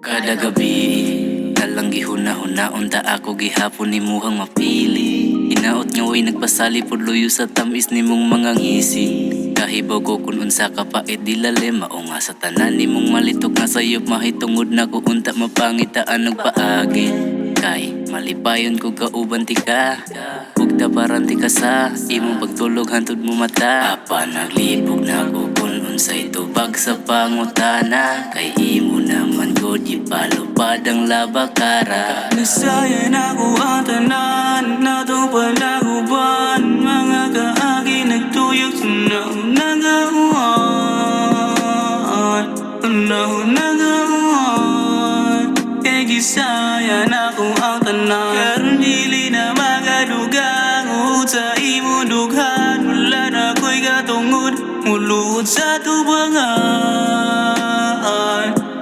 Kada gabi talang gihuna-huna unta ako gihapon ni muhang mapili. Hinaot nga way nagpasali pod luyo sa tamis nimong mga ngisi. Kahibaw ko kun unsa ka pait di lalim mao nga sa tanan nimong malitok nga sayop mahitungod na ko unta mapangitaan nagpaagi. Kay malipayon ko kauban ti ka ugta paranti ka sa imong pagtulog hantod mo mata. Apa naglibog na ko kun unsay tubag sa pangutana. Kay imo naman ko di palupad ang labakara. Nasayan ako ang tanan, natupad ako ban. Mga kaagi nagtuyok sa naunagawan. Naunagawan. Kay gisayan ako ang tanan, karon dili na magadugang. Uod sa imo dughan, wala na ko'y katungod. Muluod sa tubangan,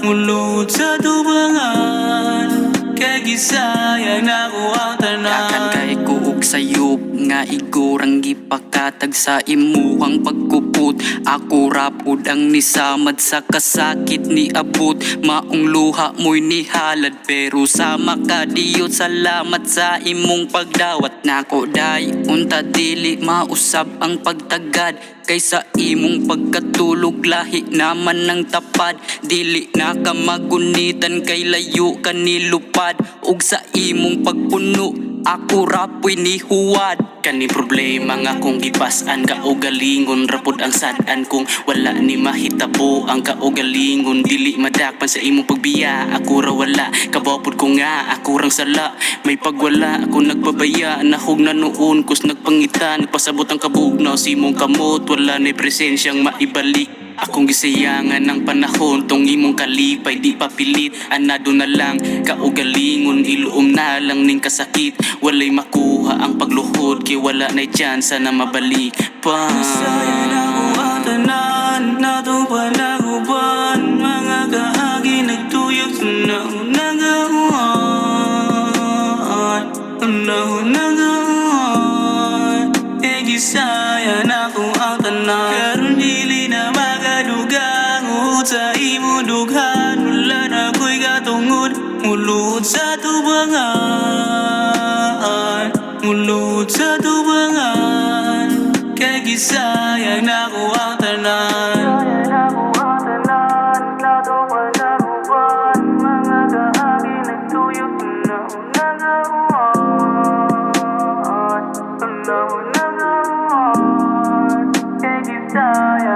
muluod sa tubangan. Kay gisayang ako ang tanan. Kakagay ko og sayop nga igorang gipakatag sa imuhang pagkupot. Ako rapod ang nisamad sa kasakit ni abot. Maong luha mo'y nihalad pero sama ka diyo. Salamat sa imong pagdawat nako day. Unta dili mausab ang pagtagad kaysa imong pagkatulog lahi naman ng tapad. Dili na ka magunitan kay layo ka nilupad. Ug sa imong pagpuno ako rapoy ni huwad. Kani problema nga kung gipasan ka o galingon. Rapod ang sadan kung wala ni mahitabo ang ka o galingon. Dili madakpan sa imong pagbiya, ako ra wala. Kabawpod ko nga, ako rang sala. May pagwala, ako nagbabaya. Nahog na noon, kus nagpangita. Nagpasabot ang kabugnaw, simong kamot. Wala na'y presensyang maibalik. Akong gisayangan ng panahon, tong imong kalipay di papilit. Anado na lang, kaugalingon, iluom na lang ning kasakit. Walay makuha ang pagluhod, kay wala na'y tsansa na mabalik pa. Nasayan ako ang tanan, natupad ako ban. Mga kaagi nagtuyok sa naunagawan. Naunagawan. Kay gisayan ako ang tanan, karon dili na magadugang. Uod sa imo dughan, wala na ko'y katungod. Muluod sa tubangan, muluod sa tubangan. Kay gisayang ako ang tanan. Kay gisayang